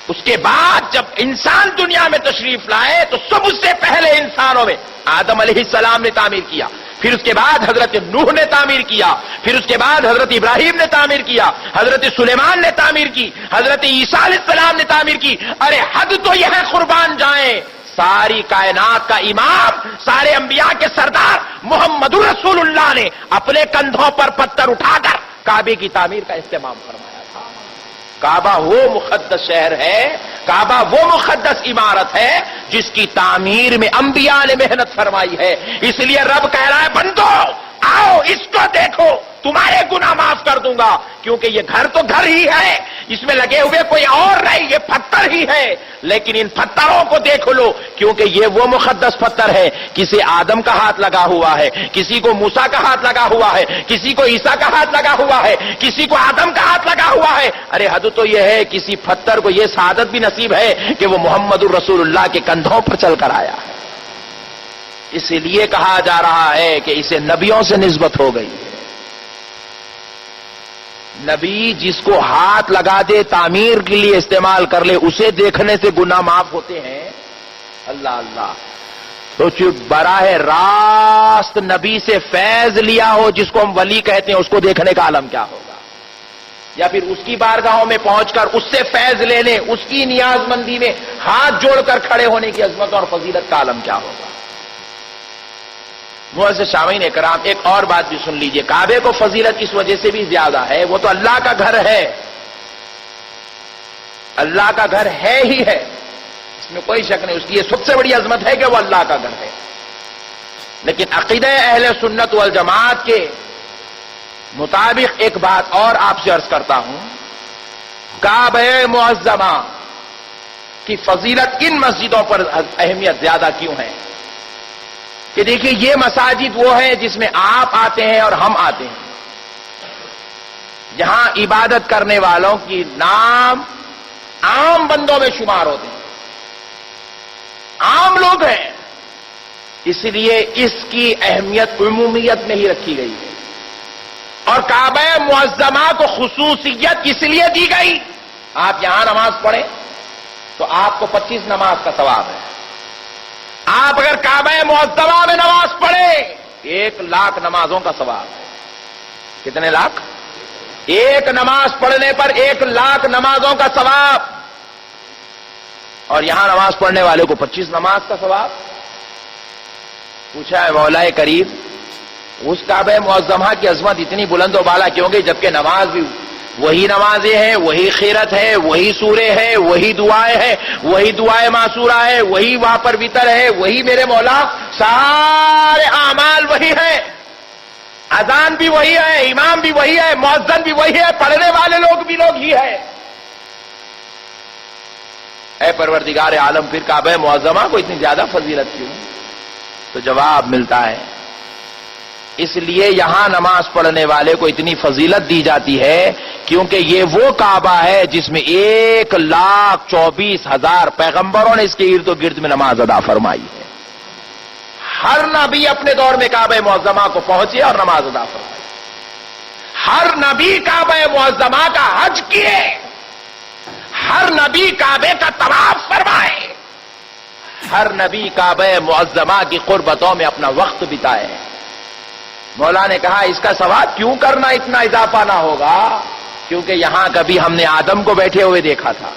اس کے بعد جب انسان دنیا میں تشریف لائے تو سب سے پہلے انسانوں میں آدم علیہ السلام نے تعمیر کیا، پھر اس کے بعد حضرت نوح نے تعمیر کیا، پھر اس کے بعد حضرت ابراہیم نے تعمیر کیا، حضرت سلیمان نے تعمیر کی، حضرت عیسیٰ علیہ السلام نے تعمیر کی۔ ارے حد تو یہ ہے قربان جائیں، ساری کائنات کا امام، سارے انبیاء کے سردار محمد رسول اللہ نے اپنے کندھوں پر پتھر اٹھا کر کعبے کی تعمیر کا اہتمام فرمایا تھا۔ کعبہ وہ مقدس شہر ہے، کعبہ وہ مقدس عمارت ہے جس کی تعمیر میں انبیاء نے محنت فرمائی ہے۔ اس لیے رب کہہ رہا ہے بندو آؤ اس کو دیکھو، تمہارے گناہ معاف کر دوں گا، کیونکہ یہ گھر تو گھر ہی ہے، اس میں لگے ہوئے کوئی اور نہیں، یہ پتھر ہی ہے، لیکن ان پتھروں کو دیکھ لو کیونکہ یہ وہ مقدس پتھر ہے۔ کسی آدم کا ہاتھ لگا ہوا ہے، کسی کو موسیٰ کا ہاتھ لگا ہوا ہے، کسی کو عیسیٰ کا ہاتھ لگا ہوا ہے، کسی کو آدم کا ہاتھ لگا ہوا ہے۔ ارے حد تو یہ ہے کسی پتھر کو یہ سعادت بھی نصیب ہے کہ وہ محمد الرسول اللہ کے کندھوں پر چل کر آیا ہے۔ اس لیے کہا جا رہا ہے کہ اسے نبیوں سے نسبت ہو گئی ہے۔ نبی جس کو ہاتھ لگا دے تعمیر کے لیے استعمال کر لے، اسے دیکھنے سے گناہ معاف ہوتے ہیں۔ اللہ اللہ، تو براہ راست نبی سے فیض لیا ہو جس کو ہم ولی کہتے ہیں، اس کو دیکھنے کا عالم کیا ہوگا؟ یا پھر اس کی بارگاہوں میں پہنچ کر اس سے فیض لینے، اس کی نیاز مندی میں ہاتھ جوڑ کر کھڑے ہونے کی عظمت اور فضیلت کا عالم کیا ہوگا؟ معزز سامعین اکرام، ایک اور بات بھی سن لیجئے، کعبے کو فضیلت اس وجہ سے بھی زیادہ ہے، وہ تو اللہ کا گھر ہے، اللہ کا گھر ہے ہی ہے، اس میں کوئی شک نہیں، اس کی یہ سب سے بڑی عظمت ہے کہ وہ اللہ کا گھر ہے۔ لیکن عقیدہ اہل سنت والجماعت کے مطابق ایک بات اور آپ سے عرض کرتا ہوں، کعبہ معظمہ کی فضیلت ان مسجدوں پر اہمیت زیادہ کیوں ہے؟ کہ دیکھیے یہ مساجد وہ ہیں جس میں آپ آتے ہیں اور ہم آتے ہیں، جہاں عبادت کرنے والوں کی نام عام بندوں میں شمار ہوتے ہیں، عام لوگ ہیں، اس لیے اس کی اہمیت عمومیت میں ہی رکھی گئی ہے۔ اور کعبہ معظمہ کو خصوصیت اس لیے دی گئی، آپ یہاں نماز پڑھیں تو آپ کو 25 نماز کا ثواب ہے، آپ اگر کعبہ معظمہ میں نماز پڑھیں 1,00,000 نمازوں کا ثواب ہے۔ کتنے لاکھ؟ ایک نماز پڑھنے پر 1,00,000 نمازوں کا ثواب، اور یہاں نماز پڑھنے والے کو 25 نماز کا ثواب۔ پوچھا ہے مولا کریم اس کعبہ معظمہ کی عظمت اتنی بلند و بالا کیوں گئی جبکہ نماز بھی وہی نمازیں ہیں، وہی خیرت ہے، وہی سورے ہیں، وہی دعائیں ہیں، وہی دعائیں معصورہ ہے، وہی وہاں پر وتر ہے، وہی میرے مولا سارے اعمال وہی ہیں، اذان بھی وہی ہے، امام بھی وہی ہے، مؤذن بھی وہی ہے، پڑھنے والے لوگ بھی لوگ ہی ہیں۔ اے پروردگار عالم پھر کعبہ معظمہ کو اتنی زیادہ فضیلت کیوں؟ تو جواب ملتا ہے اس لیے یہاں نماز پڑھنے والے کو اتنی فضیلت دی جاتی ہے کیونکہ یہ وہ کعبہ ہے جس میں 1,24,000 پیغمبروں نے اس کے ارد و گرد میں نماز ادا فرمائی ہے۔ ہر نبی اپنے دور میں کعبہ معظمہ کو پہنچے اور نماز ادا فرمائی، ہر نبی کعبہ معظمہ کا حج کیے، ہر نبی کعبے کا طواف فرمائے، ہر نبی کعبہ معظمہ کی قربتوں میں اپنا وقت بتائے۔ مولا نے کہا اس کا ثواب کیوں کرنا اتنا اضافہ نہ ہوگا؟ کیونکہ یہاں کبھی ہم نے آدم کو بیٹھے ہوئے دیکھا تھا،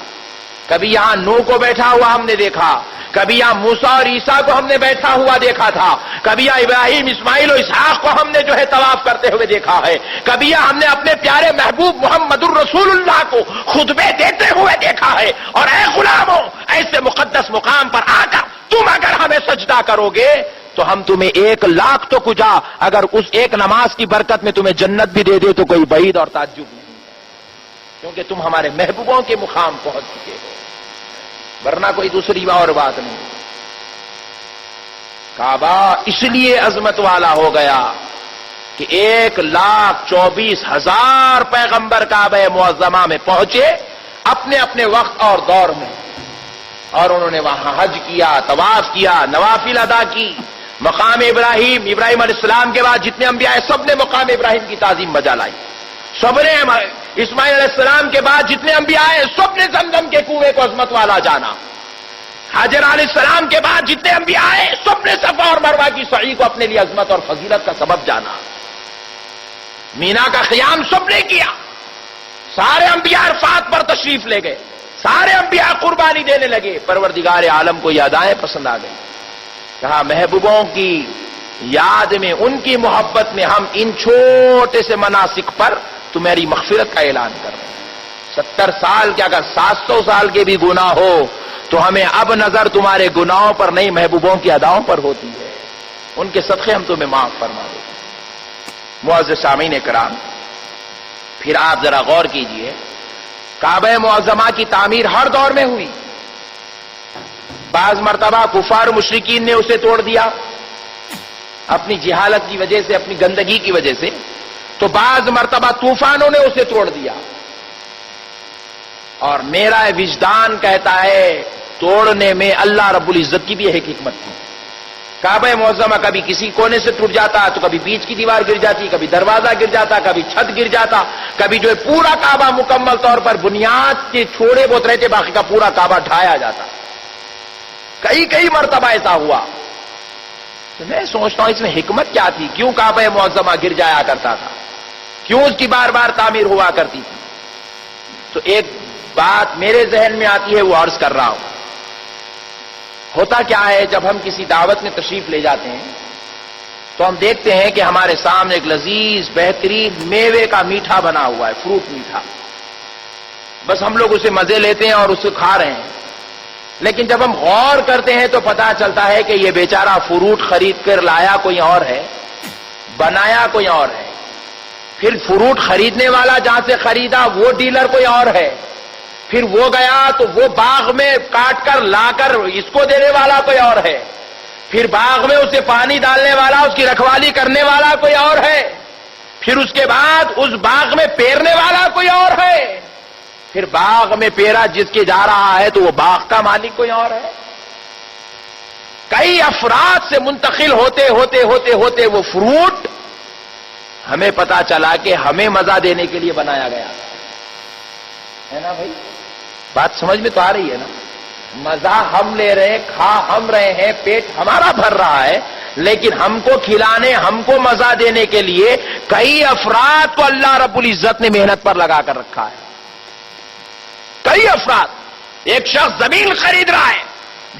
کبھی یہاں نوح کو بیٹھا ہوا ہم نے دیکھا، کبھی یہاں موسیٰ اور عیسیٰ کو ہم نے بیٹھا ہوا دیکھا تھا، کبھی یہاں ابراہیم، اسماعیل اور اسحاق کو ہم نے طواف کرتے ہوئے دیکھا ہے، کبھی یہاں ہم نے اپنے پیارے محبوب محمد الرسول اللہ کو خطبے دیتے ہوئے دیکھا ہے۔ اور اے غلاموں، ایسے مقدس مقام پر آ کر تم اگر ہمیں سجدہ کرو گے تو ہم تمہیں 1,00,000 تو کجا اگر اس ایک نماز کی برکت میں تمہیں جنت بھی دے دے تو کوئی بعید اور تعجب نہیں، کیونکہ تم ہمارے محبوبوں کے مقام پہنچ چکے ہو، ورنہ کوئی دوسری اور بات نہیں۔ کعبہ اس لیے عظمت والا ہو گیا کہ 1,24,000 پیغمبر کعبہ معظمہ میں پہنچے اپنے اپنے وقت اور دور میں، اور انہوں نے وہاں حج کیا، طواف کیا، نوافل ادا کی، مقام ابراہیم علیہ السلام کے بعد جتنے انبیاء ہیں سب نے مقام ابراہیم کی تعظیم بجا لائی، سب نے اسماعیل علیہ السلام کے بعد جتنے انبیاء آئے سب نے زمزم کے کنویں کو عظمت والا جانا. حاجر علیہ السلام کے بعد جتنے انبیاء آئے سب نے صفا اور مروہ کی سعی کو اپنے لیے عظمت اور فضیلت کا سبب جانا. مینا کا قیام سب نے کیا. سارے انبیاء عرفات پر تشریف لے گئے. سارے انبیاء قربانی دینے لگے. پروردگار عالم کو یہ ادائیں پسند آ گئی. کہا محبوبوں کی یاد میں، ان کی محبت میں ہم ان چھوٹے سے مناسک پر تمہاری مغفرت کا اعلان کر رہے ہیں. 70 سال کیا اگر 700 سال کے بھی گناہ ہو تو ہمیں اب نظر تمہارے گناہوں پر نہیں، محبوبوں کی اداؤں پر ہوتی ہے. ان کے صدقے ہم تمہیں معاف فرما دیتے ہیں. معزز سامعین کرام، پھر آپ ذرا غور کیجئے، کعبہ معظمہ کی تعمیر ہر دور میں ہوئی. بعض مرتبہ کفار مشرکین نے اسے توڑ دیا اپنی جہالت کی وجہ سے، اپنی گندگی کی وجہ سے. تو بعض مرتبہ طوفانوں نے اسے توڑ دیا. اور میرا وجدان کہتا ہے توڑنے میں اللہ رب العزت کی بھی ایک حکمت تھی. کعبہ معظمہ کبھی کسی کونے سے ٹوٹ جاتا تو کبھی بیچ کی دیوار گر جاتی، کبھی دروازہ گر جاتا، کبھی چھت گر جاتا، کبھی جو ہے پورا کعبہ مکمل طور پر بنیاد کے چھوڑے بہت رہتے، باقی کا پورا کعبہ ڈھایا جاتا. کئی مرتبہ ایسا ہوا. تو میں سوچتا ہوں اس میں حکمت کیا تھی؟ کیوں کعبہ معظمہ گر جایا کرتا تھا؟ کیوں اس کی بار بار تعمیر ہوا کرتی تھی؟ تو ایک بات میرے ذہن میں آتی ہے، وہ عرض کر رہا ہوں. ہوتا کیا ہے، جب ہم کسی دعوت میں تشریف لے جاتے ہیں تو ہم دیکھتے ہیں کہ ہمارے سامنے ایک لذیذ بہترین میوے کا میٹھا بنا ہوا ہے، فروٹ میٹھا. بس ہم لوگ اسے مزے لیتے ہیں اور اسے کھا رہے ہیں. لیکن جب ہم غور کرتے ہیں تو پتا چلتا ہے کہ یہ بیچارہ فروٹ خرید کر لایا کوئی اور ہے، بنایا کوئی اور ہے. پھر فروٹ خریدنے والا جہاں سے خریدا وہ ڈیلر کوئی اور ہے. پھر وہ گیا تو وہ باغ میں کاٹ کر لا کر اس کو دینے والا کوئی اور ہے. پھر باغ میں اسے پانی ڈالنے والا، اس کی رکھوالی کرنے والا کوئی اور ہے. پھر اس کے بعد اس باغ میں پیرنے والا کوئی اور ہے. پھر باغ میں پیرا جس کے جا رہا ہے تو وہ باغ کا مالک کوئی اور ہے. کئی افراد سے منتقل ہوتے وہ فروٹ ہمیں پتا چلا کہ ہمیں مزہ دینے کے لیے بنایا گیا ہے نا بھائی. بات سمجھ میں تو آ رہی ہے نا؟ مزہ ہم لے رہے ہیں، کھا ہم رہے ہیں، پیٹ ہمارا بھر رہا ہے، لیکن ہم کو کھلانے، ہم کو مزہ دینے کے لیے کئی افراد کو اللہ رب العزت نے محنت پر لگا کر رکھا ہے. کئی افراد. ایک شخص زمین خرید رہا ہے،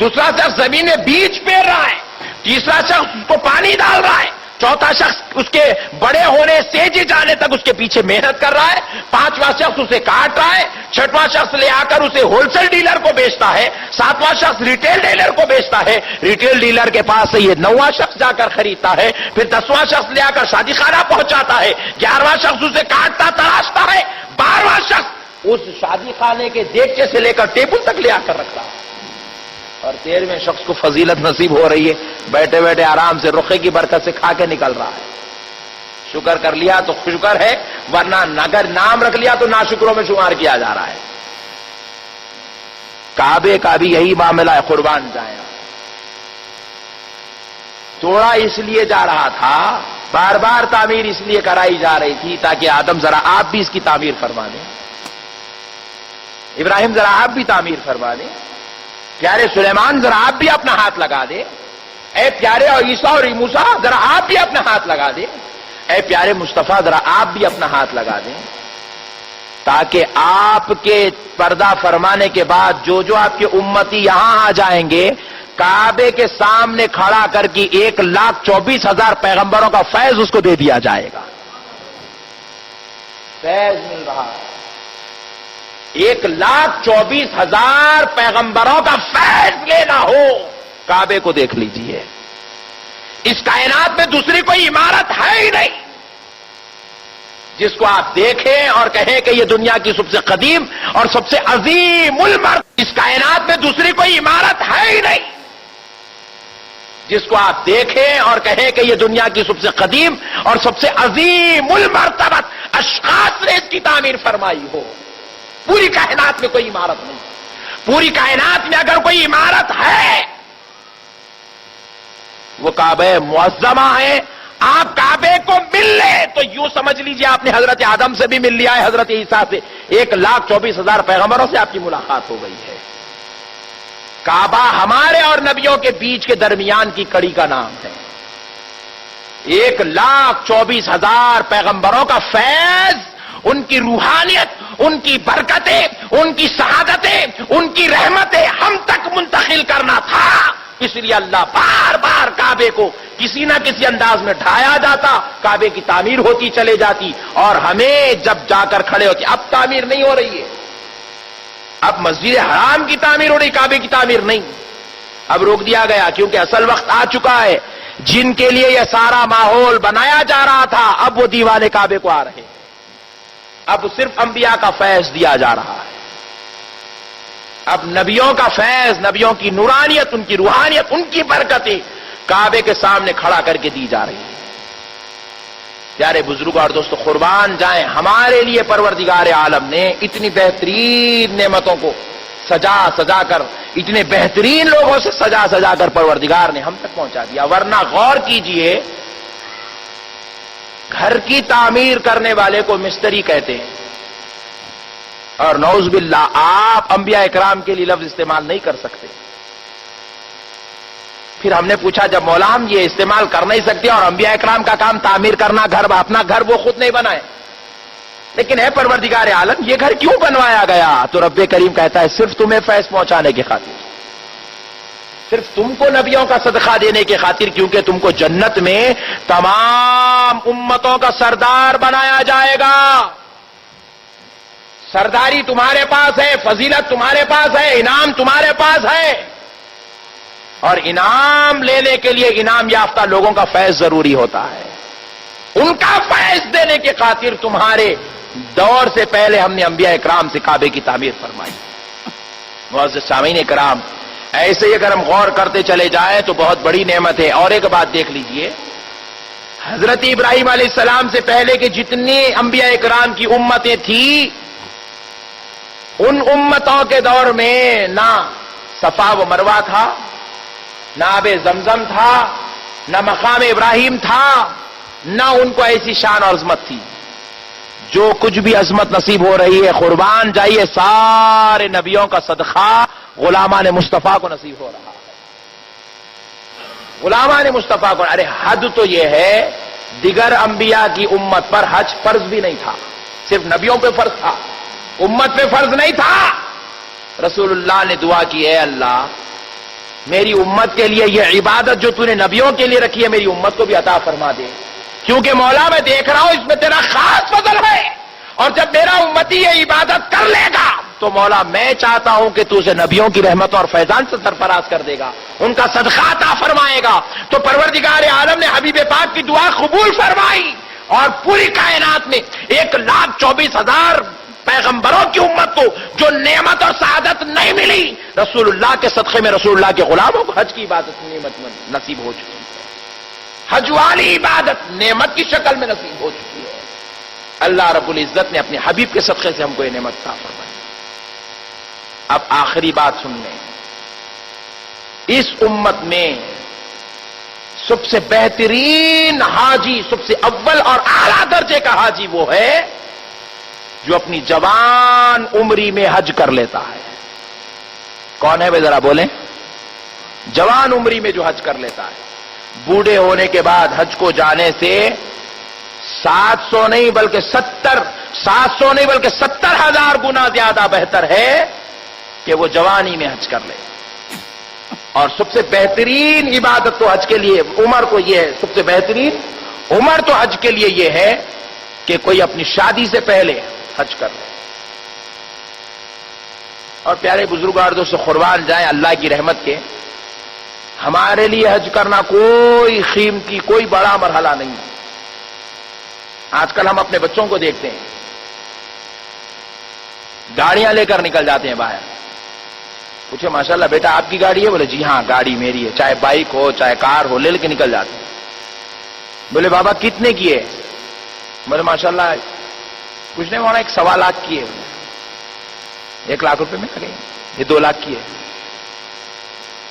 دوسرا شخص زمین میں بیج پیر رہا ہے، تیسرا شخص اس کو پانی ڈال رہا ہے، چوتھا شخص اس کے بڑے ہونے سیج جانے تک اس کے پیچھے محنت کر رہا ہے، پانچواں شخص اسے کاٹ رہا ہے، چھٹواں شخص لے آ کر اسے ہول سیل ڈیلر کو بیچتا ہے، ساتواں شخص ریٹیل ڈیلر کو بیچتا ہے، ریٹیل ڈیلر کے پاس سے یہ 9واں شخص جا کر خریدتا ہے، پھر 10واں شخص لے آ کر شادی خانہ پہنچاتا ہے، 11واں شخص اسے کاٹتا تراشتا ہے، 12واں شخص اس شادی خانے کے دیگچے سے لے کر ٹیبل تک لے آ کر رکھتا ہے. اور 13ویں شخص کو فضیلت نصیب ہو رہی ہے، بیٹھے بیٹھے آرام سے رخے کی برکت سے کھا کے نکل رہا ہے. شکر کر لیا تو شکر ہے، ورنہ اگر نام رکھ لیا تو ناشکروں میں شمار کیا جا رہا ہے. کعبے کا بھی یہی معاملہ ہے. قربان جائیں، توڑا اس لیے جا رہا تھا، بار بار تعمیر اس لیے کرائی جا رہی تھی تاکہ آدم ذرا آپ بھی اس کی تعمیر فرما دیں، ابراہیم ذرا آپ بھی تعمیر فرما دیں، پیارے سلیمان ذرا آپ بھی اپنا ہاتھ لگا دے، اے پیارے اور عیسیٰ اور موسیٰ ذرا آپ بھی اپنا ہاتھ لگا دے، اے پیارے مصطفیٰ ذرا آپ بھی اپنا ہاتھ لگا دیں، تاکہ آپ کے پردہ فرمانے کے بعد جو آپ کے امتی یہاں آ جائیں گے، کعبے کے سامنے کھڑا کر کے 1,24,000 پیغمبروں کا فیض اس کو دے دیا جائے گا. فیض مل رہا ہے، 1,24,000 پیغمبروں کا فیض لینا ہو، کعبے کو دیکھ لیجئے. اس کائنات میں دوسری کوئی عمارت ہے ہی نہیں جس کو آپ دیکھیں اور کہیں کہ یہ دنیا کی سب سے قدیم اور سب سے عظیم المرتبہ. اس کائنات میں دوسری کوئی عمارت ہے ہی نہیں جس کو آپ دیکھیں اور کہیں کہ یہ دنیا کی سب سے قدیم اور سب سے عظیم المرتبہ اشخاص نے اس کی تعمیر فرمائی ہو. پوری کائنات میں کوئی عمارت نہیں. پوری کائنات میں اگر کوئی عمارت ہے وہ کعبہ معظمہ ہے. آپ کعبے کو مل لے تو یوں سمجھ لیجئے آپ نے حضرت آدم سے بھی مل لیا ہے، حضرت عیسیٰ سے، 1,24,000 پیغمبروں سے آپ کی ملاقات ہو گئی ہے۔ کعبہ ہمارے اور نبیوں کے بیچ کے درمیان کی کڑی کا نام ہے۔ 1,24,000 پیغمبروں کا فیض، ان کی روحانیت، ان کی برکتیں، ان کی شہادتیں، ان کی رحمتیں ہم تک منتقل کرنا تھا۔ اس لیے اللہ بار بار کعبے کو کسی نہ کسی انداز میں ڈھایا جاتا، کعبے کی تعمیر ہوتی چلے جاتی، اور ہمیں جب جا کر کھڑے ہوتی، اب تعمیر نہیں ہو رہی ہے، اب مسجد حرام کی تعمیر ہو رہی، کعبے کی تعمیر نہیں، اب روک دیا گیا، کیونکہ اصل وقت آ چکا ہے۔ جن کے لیے یہ سارا ماحول بنایا جا رہا تھا، اب وہ دیوانے کعبے کو آ رہے ہیں، اب صرف انبیاء کا فیض دیا جا رہا ہے، اب نبیوں کا فیض، نبیوں کی نورانیت، ان کی روحانیت، ان کی برکتیں کعبے کے سامنے کھڑا کر کے دی جا رہی ہیں۔ پیارے بزرگ اور دوستو، قربان جائیں، ہمارے لیے پروردگار عالم نے اتنی بہترین نعمتوں کو سجا سجا کر، اتنے بہترین لوگوں سے سجا سجا کر پروردگار نے ہم تک پہنچا دیا۔ ورنہ غور کیجئے، گھر کی تعمیر کرنے والے کو مستری کہتے ہیں، اور نعوذ باللہ آپ انبیاء اکرام کے لیے لفظ استعمال نہیں کر سکتے۔ پھر ہم نے پوچھا، جب مولا ہم یہ استعمال کر نہیں سکتے اور انبیاء اکرام کا کام تعمیر کرنا، گھر اپنا گھر وہ خود نہیں بنائے، لیکن ہے پروردگار عالم، یہ گھر کیوں بنوایا گیا؟ تو رب کریم کہتا ہے صرف تمہیں فیض پہنچانے کی خاطر، صرف تم کو نبیوں کا صدقہ دینے کی خاطر، کیونکہ تم کو جنت میں تمام امتوں کا سردار بنایا جائے گا۔ سرداری تمہارے پاس ہے، فضیلت تمہارے پاس ہے، انعام تمہارے پاس ہے، اور انعام لینے کے لیے انعام یافتہ لوگوں کا فیض ضروری ہوتا ہے۔ ان کا فیض دینے کی خاطر تمہارے دور سے پہلے ہم نے انبیاء اکرام سے کعبے کی تعمیر فرمائی۔ معزز سامعین اکرام، ایسے ہی اگر ہم غور کرتے چلے جائیں تو بہت بڑی نعمت ہے۔ اور ایک بات دیکھ لیجئے، حضرت ابراہیم علیہ السلام سے پہلے کے جتنی انبیاء اکرام کی امتیں تھیں، ان امتوں کے دور میں نہ صفا و مروہ تھا، نہ آب زمزم تھا، نہ مقام ابراہیم تھا، نہ ان کو ایسی شان اور عظمت تھی۔ جو کچھ بھی عظمت نصیب ہو رہی ہے، قربان جائیے، سارے نبیوں کا صدقہ غلامان مصطفیٰ کو نصیب ہو رہا ہے۔ غلامان مصطفیٰ کو، ارے حد تو یہ ہے، دیگر انبیاء کی امت پر حج فرض بھی نہیں تھا، صرف نبیوں پہ فرض تھا، امت پہ فرض نہیں تھا۔ رسول اللہ نے دعا کی، اے اللہ میری امت کے لیے یہ عبادت جو تو نے نبیوں کے لیے رکھی ہے، میری امت کو بھی عطا فرما دے، کیونکہ مولا میں دیکھ رہا ہوں اس میں تیرا خاص فضل ہے، اور جب میرا امتی یہ عبادت کر لے گا تو مولا میں چاہتا ہوں کہ تو اسے نبیوں کی رحمت اور فیضان سے سرفراز کر دے گا، ان کا صدقہ عطا فرمائے گا۔ تو پروردگار عالم نے حبیب پاک کی دعا قبول فرمائی، اور پوری کائنات میں 1,24,000 پیغمبروں کی امت کو جو نعمت اور سعادت نہیں ملی، رسول اللہ کے صدقے میں رسول اللہ کے غلاموں کو حج کی عبادت نعمت نصیب ہو چکی ہے، حج والی عبادت نعمت کی شکل میں نصیب ہو چکی ہے۔ اللہ رب العزت نے اپنے حبیب کے صدقے سے ہم کو یہ نعمت عطا فرمائی۔ اب آخری بات سن لیں، اس امت میں سب سے بہترین حاجی، سب سے اول اور اعلیٰ درجے کا حاجی وہ ہے جو اپنی جوان عمری میں حج کر لیتا ہے۔ کون ہے بھائی ذرا بولیں؟ جوان عمری میں جو حج کر لیتا ہے، بوڑھے ہونے کے بعد حج کو جانے سے 700 نہیں بلکہ 70,000 گنا زیادہ بہتر ہے کہ وہ جوانی میں حج کر لے۔ اور سب سے بہترین عبادت تو حج کے لیے عمر کو یہ ہے، سب سے بہترین عمر تو حج کے لیے یہ ہے کہ کوئی اپنی شادی سے پہلے حج کر لے۔ اور پیارے بزرگار دوستو، قربان جائیں اللہ کی رحمت کے، ہمارے لیے حج کرنا کوئی قیمتی، کوئی بڑا مرحلہ نہیں ہے۔ آج کل ہم اپنے بچوں کو دیکھتے ہیں، گاڑیاں لے کر نکل جاتے ہیں باہر، پوچھے ماشاءاللہ بیٹا آپ کی گاڑی ہے؟ بولے جی ہاں گاڑی میری ہے، چاہے بائک ہو چاہے کار ہو، لے کے نکل جاتے ہیں۔ بولے بابا کتنے کی ہے؟ بولے ماشاءاللہ کچھ نہیں ہونا، 1.25 لاکھ کی ہے۔ 1 لاکھ روپے میں آ گئی، یہ 2 لاکھ کی ہے۔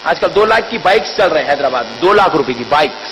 آج کل 2 لاکھ کی بائکس چل رہے ہیں حیدرآباد میں، 2 لاکھ روپے کی بائکس۔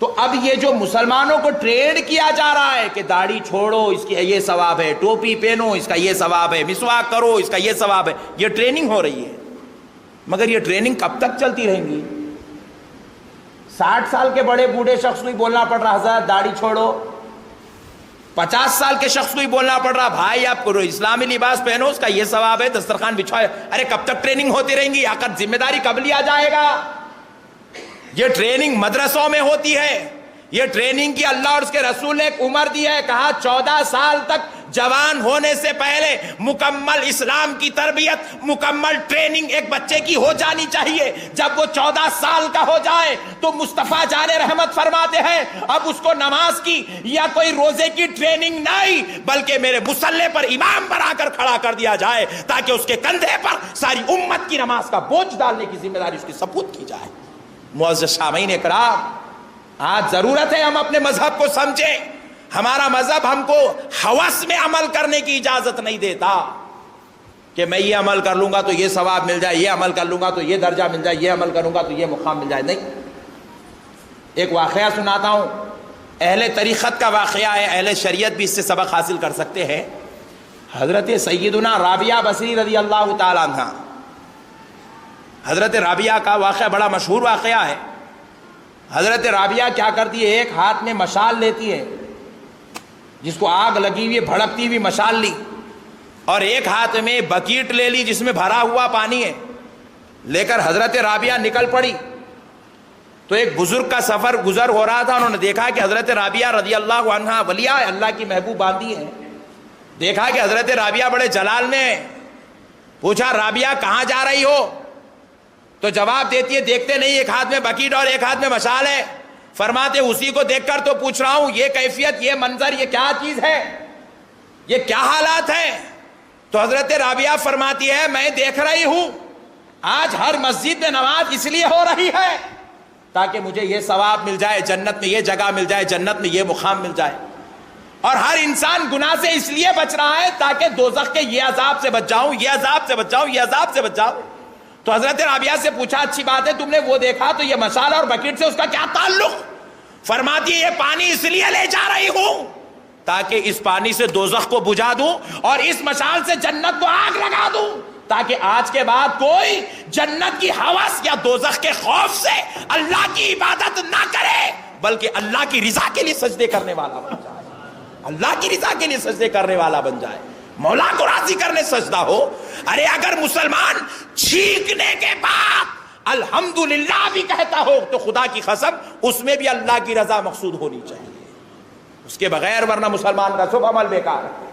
تو اب یہ جو مسلمانوں کو ٹرینڈ کیا جا رہا ہے کہ داڑھی چھوڑو اس کی یہ ثواب ہے، ٹوپی پہنو اس کا یہ ثواب ہے، مسواک کرو اس کا یہ ثواب ہے، یہ ٹریننگ ہو رہی ہے. مگر یہ ٹریننگ کب تک چلتی رہیں گی؟ 60 سال کے بڑے بوڑھے شخص کو ہی بولنا پڑ رہا حضرت داڑھی چھوڑو، 50 سال کے شخص کو ہی بولنا پڑ رہا بھائی آپ کو اسلامی لباس پہنو اس کا یہ ثواب ہے، دسترخوان بچھاؤ. ارے کب تک ٹریننگ ہوتی رہیں گی؟ آخر ذمہ داری کب لیا جائے گا؟ یہ ٹریننگ مدرسوں میں ہوتی ہے. یہ ٹریننگ کی اللہ اور اس کے رسول نے ایک عمر دی ہے، کہا 14 سال تک جوان ہونے سے پہلے مکمل اسلام کی تربیت، مکمل ٹریننگ ایک بچے کی ہو جانی چاہیے. جب وہ 14 سال کا ہو جائے تو مصطفیٰ جان رحمت فرماتے ہیں اب اس کو نماز کی یا کوئی روزے کی ٹریننگ نہیں، بلکہ میرے مصلی پر امام بنا کر کھڑا کر دیا جائے تاکہ اس کے کندھے پر ساری امت کی نماز کا بوجھ ڈالنے کی ذمہ داری اس کی سپرد کی جائے. معزز سامعین اکرام، آج ضرورت ہے ہم اپنے مذہب کو سمجھیں. ہمارا مذہب ہم کو ہوس میں عمل کرنے کی اجازت نہیں دیتا کہ میں یہ عمل کر لوں گا تو یہ ثواب مل جائے، یہ عمل کر لوں گا تو یہ درجہ مل جائے، یہ عمل کروں گا تو یہ مقام مل جائے. نہیں. ایک واقعہ سناتا ہوں، اہل طریقت کا واقعہ ہے، اہل شریعت بھی اس سے سبق حاصل کر سکتے ہیں. حضرت سیدنا رابعہ بصری رضی اللہ تعالیٰ عنہ، حضرت رابعہ کا واقعہ بڑا مشہور واقعہ ہے. حضرت رابعہ کیا کرتی ہے، ایک ہاتھ میں مشال لیتی ہے جس کو آگ لگی ہوئی بھڑکتی ہوئی مشال لی، اور ایک ہاتھ میں بکیٹ لے لی جس میں بھرا ہوا پانی ہے، لے کر حضرت رابعہ نکل پڑی. تو ایک بزرگ کا سفر گزر ہو رہا تھا، انہوں نے دیکھا کہ حضرت رابعہ رضی اللہ عنہا ولیہ اللہ کی محبوب باندھی ہے. دیکھا کہ حضرت رابعہ بڑے جلال میں ہے. پوچھا رابعہ کہاں جا رہی ہو؟ تو جواب دیتی ہے دیکھتے نہیں ایک ہاتھ میں بکیٹ اور ایک ہاتھ میں مشال ہے. فرماتے اسی کو دیکھ کر تو پوچھ رہا ہوں یہ کیفیت، یہ منظر، یہ کیا چیز ہے، یہ کیا حالات ہیں؟ تو حضرت رابعہ فرماتی ہے میں دیکھ رہی ہوں آج ہر مسجد میں نماز اس لیے ہو رہی ہے تاکہ مجھے یہ ثواب مل جائے، جنت میں یہ جگہ مل جائے، جنت میں یہ مقام مل جائے. اور ہر انسان گناہ سے اس لیے بچ رہا ہے تاکہ دوزخ کے یہ عذاب سے بچ جاؤں، یہ عذاب سے بچ جاؤں، یہ عذاب سے بچ جاؤں. تو حضرت رابعہ سے پوچھا اچھی بات ہے تم نے وہ دیکھا تو یہ مشال اور بکیٹ سے اس کا کیا تعلق؟ فرماتی ہے یہ پانی اس لیے لے جا رہی ہوں تاکہ اس پانی سے دوزخ کو بجھا دوں اور اس مشال سے جنت کو آگ لگا دوں تاکہ آج کے بعد کوئی جنت کی ہوس یا دوزخ کے خوف سے اللہ کی عبادت نہ کرے بلکہ اللہ کی رضا کے لیے سجدے کرنے والا بن جائے، اللہ کی رضا کے لیے سجدے کرنے والا بن جائے، مولا کو راضی کرنے سجدہ ہو. ارے اگر مسلمان چھینکنے کے بعد الحمدللہ بھی کہتا ہو تو خدا کی قسم اس میں بھی اللہ کی رضا مقصود ہونی چاہیے، اس کے بغیر ورنہ مسلمان کا سب عمل بیکار ہے.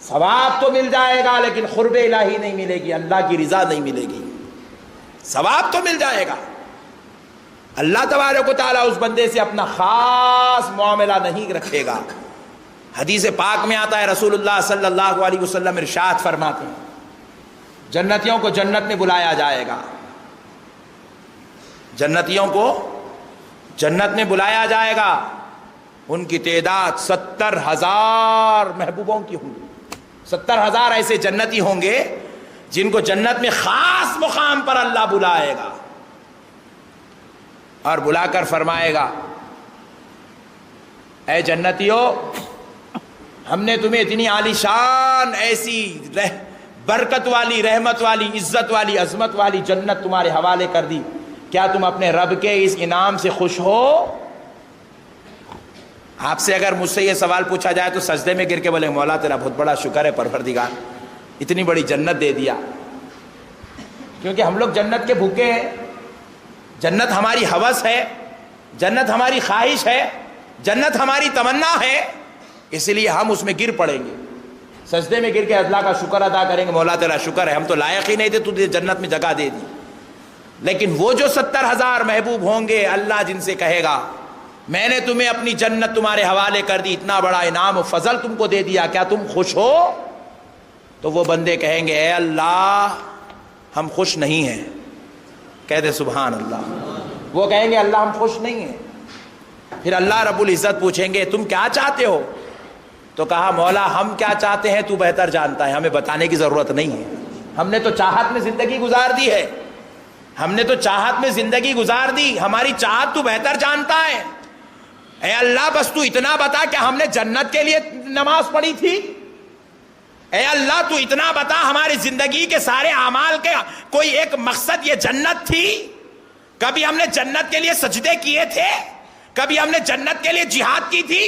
ثواب تو مل جائے گا لیکن قرب الہی نہیں ملے گی، اللہ کی رضا نہیں ملے گی. ثواب تو مل جائے گا، اللہ تبارک و تعالیٰ اس بندے سے اپنا خاص معاملہ نہیں رکھے گا. حدیث پاک میں آتا ہے رسول اللہ صلی اللہ علیہ وسلم ارشاد فرماتے ہیں جنتیوں کو جنت میں بلایا جائے گا، جنتیوں کو جنت میں بلایا جائے گا، ان کی تعداد 70,000 محبوبوں کی ہوں گی. 70,000 ایسے جنتی ہوں گے جن کو جنت میں خاص مقام پر اللہ بلائے گا اور بلا کر فرمائے گا اے جنتیوں ہم نے تمہیں اتنی عالی شان ایسی برکت والی، رحمت والی، عزت والی، عظمت والی جنت تمہارے حوالے کر دی، کیا تم اپنے رب کے اس انعام سے خوش ہو؟ آپ سے اگر مجھ سے یہ سوال پوچھا جائے تو سجدے میں گر کے بولے مولا تیرا بہت بڑا شکر ہے پروردگار، اتنی بڑی جنت دے دیا. کیونکہ ہم لوگ جنت کے بھوکے ہیں، جنت ہماری ہوس ہے، جنت ہماری خواہش ہے، جنت ہماری تمنا ہے، اس لیے ہم اس میں گر پڑیں گے، سجدے میں گر کے اللہ کا شکر ادا کریں گے مولا تیرا شکر ہے ہم تو لائق ہی نہیں تھے تجھے جنت میں جگہ دے دی. لیکن وہ جو 70,000 محبوب ہوں گے اللہ جن سے کہے گا میں نے تمہیں اپنی جنت تمہارے حوالے کر دی، اتنا بڑا انعام و فضل تم کو دے دیا، کیا تم خوش ہو؟ تو وہ بندے کہیں گے اے اللہ ہم خوش نہیں ہیں. کہہ دے سبحان اللہ. وہ کہیں گے اللہ ہم خوش نہیں ہیں. پھر اللہ رب العزت پوچھیں گے تم کیا چاہتے ہو؟ تو کہا مولا ہم کیا چاہتے ہیں تو بہتر جانتا ہے، ہمیں بتانے کی ضرورت نہیں ہے، ہم نے تو چاہت میں زندگی گزار دی ہے، ہم نے تو چاہت میں زندگی گزار دی، ہماری چاہت تو بہتر جانتا ہے. اے اللہ بس تو اتنا بتا کہ ہم نے جنت کے لیے نماز پڑھی تھی؟ اے اللہ تو اتنا بتا ہماری زندگی کے سارے اعمال کے کوئی ایک مقصد یہ جنت تھی؟ کبھی ہم نے جنت کے لیے سجدے کیے تھے؟ کبھی ہم نے جنت کے لیے جہاد کی تھی؟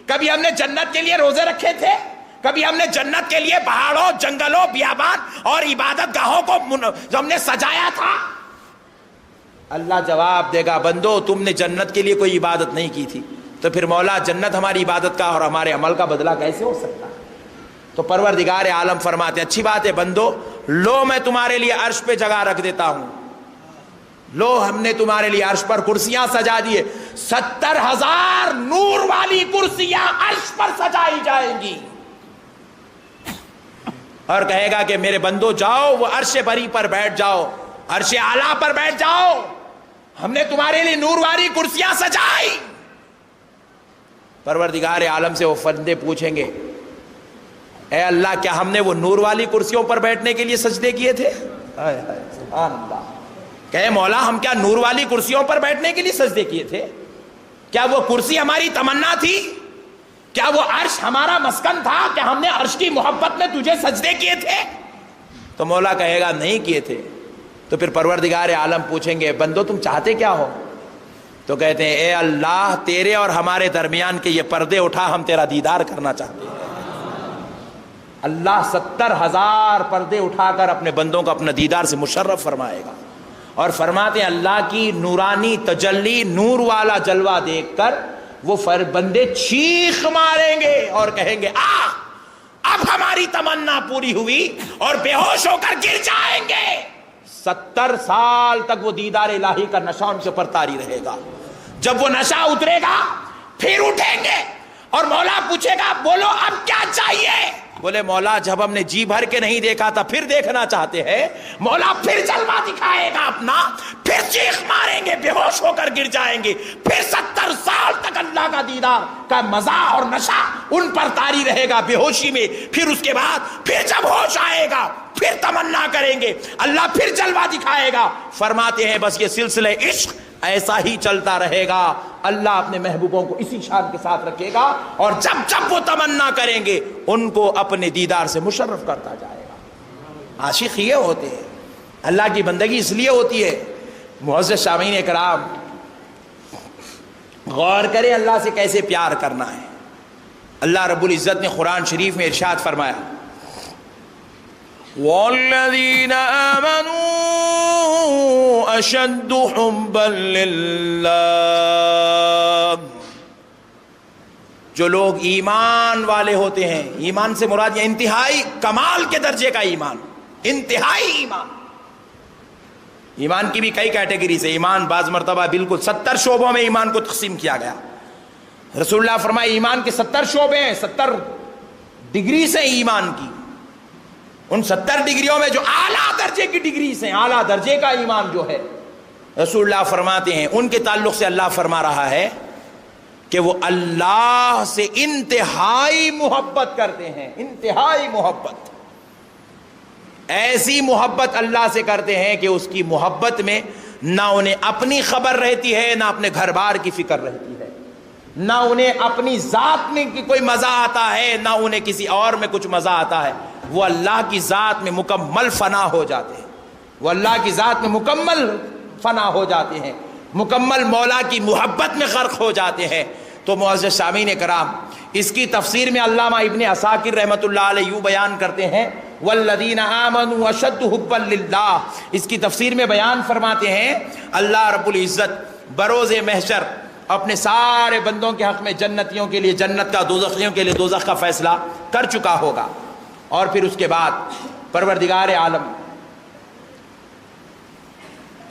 کبھی ہم نے جنت کے لیے روزے رکھے تھے؟ کبھی ہم نے جنت کے لیے پہاڑوں، جنگلوں، بیابان اور عبادت گاہوں کو ہم نے سجایا تھا؟ اللہ جواب دے گا بندو تم نے جنت کے لیے کوئی عبادت نہیں کی تھی، تو پھر مولا جنت ہماری عبادت کا اور ہمارے عمل کا بدلہ کیسے ہو سکتا ہے؟ تو پروردگار عالم فرماتے ہیں اچھی بات ہے بندو، لو میں تمہارے لیے عرش پہ جگہ رکھ دیتا ہوں، لو ہم نے تمہارے لیے عرش پر کرسیاں سجا دیے، 70,000 نور والی کرسیاں عرش پر سجائی جائیں گی، اور کہے گا کہ میرے بندو جاؤ وہ عرش بری پر بیٹھ جاؤ، عرش اعلیٰ پر بیٹھ جاؤ، ہم نے تمہارے لیے نور والی کرسیاں سجائی۔ پروردگار عالم سے وہ بندے پوچھیں گے اے اللہ کیا ہم نے وہ نور والی کرسیوں پر بیٹھنے کے لیے سجدے کیے تھے؟ سبحان اللہ، کہے مولا ہم کیا نور والی کرسیوں پر بیٹھنے کے لیے سجدے کیے تھے؟ کیا وہ کرسی ہماری تمنا تھی؟ کیا وہ عرش ہمارا مسکن تھا کہ ہم نے عرش کی محبت میں تجھے سجدے کیے تھے؟ تو مولا کہے گا نہیں کیے تھے۔ تو پھر پروردگار عالم پوچھیں گے بندو تم چاہتے کیا ہو؟ تو کہتے ہیں اے اللہ تیرے اور ہمارے درمیان کے یہ پردے اٹھا، ہم تیرا دیدار کرنا چاہتے ہیں۔ اللہ 70,000 پردے اٹھا کر اپنے بندوں کو اپنا دیدار سے مشرف فرمائے گا، اور فرماتے ہیں اللہ کی نورانی تجلی، نور والا جلوہ دیکھ کر وہ بندے چیخ ماریں گے اور کہیں گے اب ہماری تمنا پوری ہوئی، اور بے ہوش ہو کر گر جائیں گے۔ 70 سال تک وہ دیدار الہی کا نشہ ان سے پر طاری رہے گا۔ جب وہ نشہ اترے گا پھر اٹھیں گے، اور مولا پوچھے گا بولو اب کیا چاہیے؟ بولے مولا جب ہم نے جی بھر کے نہیں دیکھا تھا پھر دیکھنا چاہتے ہیں۔ مولا پھر جلوہ دکھائے گا اپنا، پھر چیخ ماریں گے، بے ہوش ہو کر گر جائیں گے، پھر 70 سال تک اللہ کا دیدار کا مزہ اور نشہ ان پر طاری رہے گا بے ہوشی میں۔ پھر اس کے بعد پھر جب ہوش آئے گا پھر تمنا کریں گے، اللہ پھر جلوہ دکھائے گا۔ فرماتے ہیں بس یہ سلسلہ عشق ایسا ہی چلتا رہے گا، اللہ اپنے محبوبوں کو اسی شان کے ساتھ رکھے گا، اور جب جب وہ تمنا کریں گے ان کو اپنے دیدار سے مشرف کرتا جائے گا۔ عاشق یہ ہوتے ہیں، اللہ کی بندگی اس لیے ہوتی ہے۔ معزز سامعین اکرام غور کریں اللہ سے کیسے پیار کرنا ہے۔ اللہ رب العزت نے قرآن شریف میں ارشاد فرمایا وَالَّذِينَ آمَنُوا أَشَدُّ حُبًّا لِلَّهِ، جو لوگ ایمان والے ہوتے ہیں، ایمان سے مراد یہ انتہائی کمال کے درجے کا ایمان، انتہائی ایمان۔ ایمان کی بھی کئی کیٹیگریز ہے، ایمان بعض مرتبہ بالکل 70 شعبوں میں ایمان کو تقسیم کیا گیا۔ رسول اللہ فرمائے ایمان کے 70 شعبے ہیں، 70 ڈگریز ہیں ایمان کی۔ ان 70 ڈگریوں میں جو اعلیٰ درجے کی ڈگریز ہیں، اعلیٰ درجے کا ایمان جو ہے، رسول اللہ فرماتے ہیں ان کے تعلق سے اللہ فرما رہا ہے کہ وہ اللہ سے انتہائی محبت کرتے ہیں، انتہائی محبت، ایسی محبت اللہ سے کرتے ہیں کہ اس کی محبت میں نہ انہیں اپنی خبر رہتی ہے، نہ اپنے گھر بار کی فکر رہتی ہے، نہ انہیں اپنی ذات میں کوئی مزہ آتا ہے، نہ انہیں کسی اور میں کچھ مزہ آتا ہے۔ وہ اللہ کی ذات میں مکمل فنا ہو جاتے ہیں، وہ اللہ کی ذات میں مکمل فنا ہو جاتے ہیں، مکمل مولا کی محبت میں غرق ہو جاتے ہیں۔ تو معزز سامعین کرام اس کی تفسیر میں علامہ ابن عساکر رحمۃ اللہ علیہ یوں بیان کرتے ہیں والذین آمنوا اشد حبا للہ، اس کی تفسیر میں بیان فرماتے ہیں اللہ رب العزت بروز محشر اپنے سارے بندوں کے حق میں جنتیوں کے لیے جنت کا، دوزخیوں کے لیے دوزخ کا فیصلہ کر چکا ہوگا، اور پھر اس کے بعد پروردگار عالم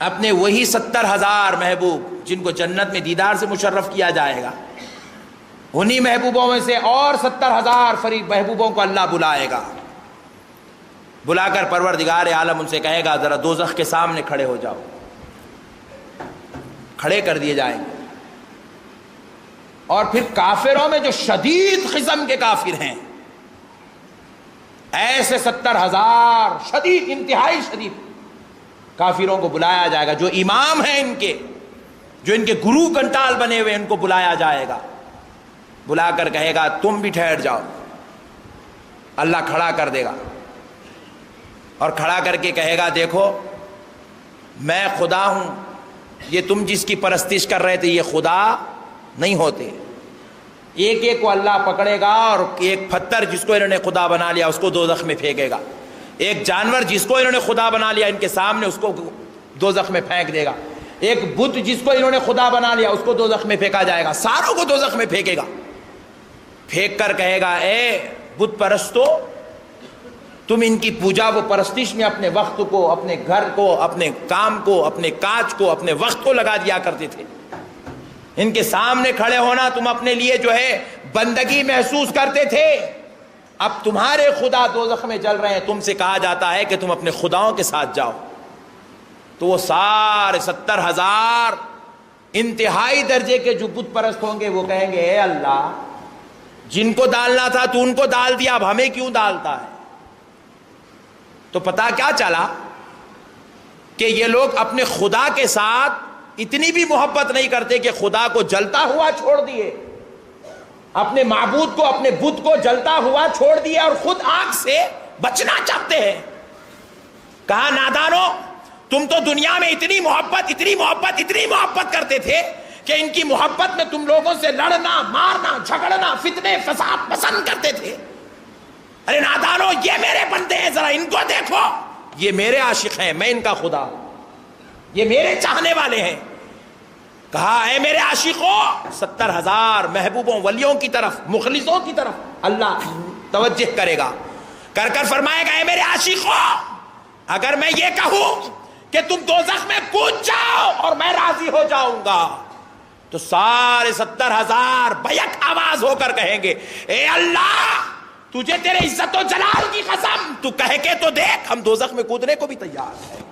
اپنے وہی 70,000 محبوب جن کو جنت میں دیدار سے مشرف کیا جائے گا، انہی محبوبوں میں سے اور 70,000 فریق محبوبوں کو اللہ بلائے گا، بلا کر پروردگار عالم ان سے کہے گا ذرا دوزخ کے سامنے کھڑے ہو جاؤ، کھڑے کر دیے جائیں گے۔ اور پھر کافروں میں جو شدید قسم کے کافر ہیں، ایسے 70,000 شدید، انتہائی شدید کافروں کو بلایا جائے گا، جو امام ہیں ان کے، جو ان کے گرو گھنٹال بنے ہوئے ان کو بلایا جائے گا, بلا کر کہے گا تم بھی ٹھہر جاؤ. اللہ کھڑا کر دے گا اور کھڑا کر کے کہے گا دیکھو میں خدا ہوں, یہ تم جس کی پرستش کر رہے تھے یہ خدا نہیں ہوتے. ایک ایک کو اللہ پکڑے گا اور ایک پتھر جس کو انہوں نے خدا بنا لیا اس کو دوزخ میں پھینکے گا. ایک جانور جس کو انہوں نے خدا بنا لیا ان کے سامنے اس کو دوزخ میں پھینک دے گا. ایک بت جس کو انہوں نے خدا بنا لیا اس کو دوزخ میں پھینکا جائے گا. ساروں کو دوزخ میں پھینکے گا. پھینک کر کہے گا اے بت پرستو, تم ان کی پوجا و پرستش میں اپنے وقت کو, اپنے گھر کو, اپنے کام کو, اپنے کاج کو, اپنے وقت کو لگا دیا کرتے تھے. ان کے سامنے کھڑے ہونا تم اپنے لیے جو ہے بندگی محسوس کرتے تھے. اب تمہارے خدا دوزخ میں جل رہے ہیں, تم سے کہا جاتا ہے کہ تم اپنے خداؤں کے ساتھ جاؤ. تو وہ سارے 70,000 انتہائی درجے کے جو بت پرست ہوں گے وہ کہیں گے اے اللہ, جن کو ڈالنا تھا تو ان کو ڈال دیا, اب ہمیں کیوں ڈالتا ہے؟ تو پتا کیا چلا کہ یہ لوگ اپنے خدا کے ساتھ اتنی بھی محبت نہیں کرتے کہ خدا کو جلتا ہوا چھوڑ دیے, اپنے معبود کو, اپنے بت کو جلتا ہوا چھوڑ دیے اور خود آگ سے بچنا چاہتے ہیں. کہا نادانو, تم تو دنیا میں اتنی محبت کرتے تھے کہ ان کی محبت میں تم لوگوں سے لڑنا, مارنا, جھگڑنا, فتنے فساد پسند کرتے تھے. ارے نادانو, یہ میرے بندے ہیں, ذرا ان کو دیکھو, یہ میرے عاشق ہیں, میں ان کا خدا ہوں, یہ میرے چاہنے والے ہیں. کہا اے میرے عاشقوں, 70,000 محبوبوں, ولیوں کی طرف, مخلصوں کی طرف اللہ توجہ کرے گا, کر کر فرمائے گا اے میرے عاشقوں, اگر میں یہ کہوں کہ تم دوزخ میں کود جاؤ اور میں راضی ہو جاؤں گا, تو سارے 70,000 بیک آواز ہو کر کہیں گے اے اللہ, تجھے تیرے عزت و جلال کی قسم, تو کہہ کے تو دیکھ, ہم دوزخ میں کودنے کو بھی تیار ہیں.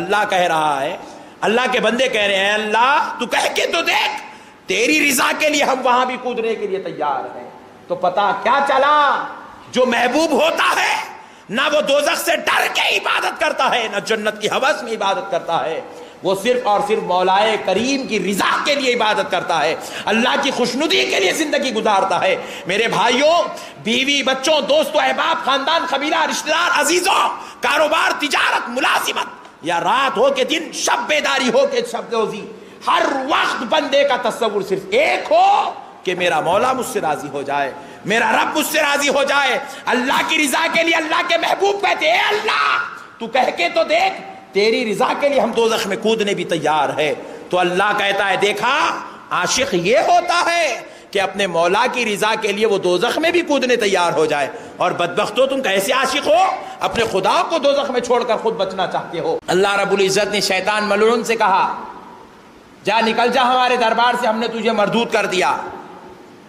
اللہ کہہ رہا ہے, اللہ کے بندے کہہ رہے ہیں اللہ تو کہہ کے تو دیکھ, تیری رضا کے لیے ہم وہاں بھی کودنے کے لیے تیار ہیں. تو پتا کیا چلا, جو محبوب ہوتا ہے نہ وہ دوزخ سے ڈر کے عبادت کرتا ہے, نہ جنت کی ہوس میں عبادت کرتا ہے, وہ صرف اور صرف مولا کریم کی رضا کے لیے عبادت کرتا ہے, اللہ کی خوشنودی کے لیے زندگی گزارتا ہے. میرے بھائیوں, بیوی, بچوں, دوست و احباب, خاندان, قبیلہ, رشتہ دار, عزیزوں, کاروبار, تجارت, ملازمت, یا رات ہو کے دن, شب بیداری ہو کے شب روزی, ہر وقت بندے کا تصور صرف ایک ہو کہ میرا مولا مجھ سے راضی ہو جائے, میرا رب مجھ سے راضی ہو جائے. اللہ کی رضا کے لیے اللہ کے محبوب کہتے ہیں اے اللہ تو کہہ کے تو دیکھ, تیری رضا کے لیے ہم دوزخ میں کودنے بھی تیار ہے. تو اللہ کہتا ہے دیکھا, عاشق یہ ہوتا ہے کہ اپنے مولا کی رضا کے لیے وہ دوزخ میں بھی کودنے تیار ہو جائے. اور بدبختو, تم کیسے عاشق ہو, اپنے خدا کو دوزخ میں چھوڑ کر خود بچنا چاہتے ہو. اللہ رب العزت نے شیطان ملعون سے کہا جا نکل جا ہمارے دربار سے, ہم نے تجھے مردود کر دیا.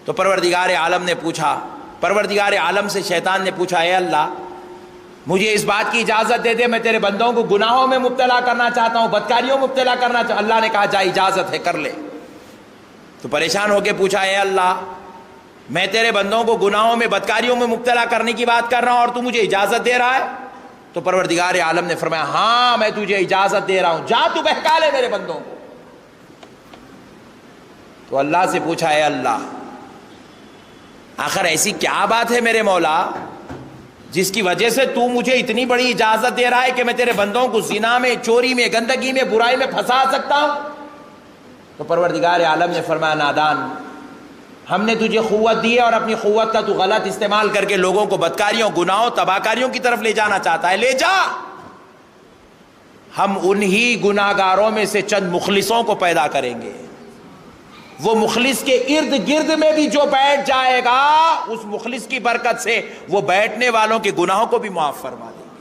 تو پروردگار عالم نے پوچھا, پروردگار عالم سے شیطان نے پوچھا اے اللہ, مجھے اس بات کی اجازت دے دے, میں تیرے بندوں کو گناہوں میں مبتلا کرنا چاہتا ہوں, بدکاریوں میں مبتلا کرنا چاہتا ہوں. اللہ نے کہا جا اجازت ہے, کر لے. تو پریشان ہو کے پوچھا اے اللہ, میں تیرے بندوں کو گناہوں میں, بدکاریوں میں مبتلا کرنے کی بات کر رہا ہوں اور تو مجھے اجازت دے رہا ہے؟ تو پروردگار عالم نے فرمایا ہاں میں تجھے اجازت دے رہا ہوں, جا تو بہکا لے میرے بندوں کو. تو اللہ سے پوچھا اے اللہ, آخر ایسی کیا بات ہے میرے مولا جس کی وجہ سے تو مجھے اتنی بڑی اجازت دے رہا ہے کہ میں تیرے بندوں کو زنا میں, چوری میں, گندگی میں, برائی میں پھنسا سکتا ہوں؟ تو پروردگار عالم نے فرمایا نادان, ہم نے تجھے قوت دی ہے اور اپنی قوت کا تو غلط استعمال کر کے لوگوں کو بدکاریوں, گناہوں, تباہکاریوں کی طرف لے جانا چاہتا ہے. لے جا, ہم انہی گناہگاروں میں سے چند مخلصوں کو پیدا کریں گے, وہ مخلص کے ارد گرد میں بھی جو بیٹھ جائے گا اس مخلص کی برکت سے وہ بیٹھنے والوں کے گناہوں کو بھی معاف فرما دیں گے,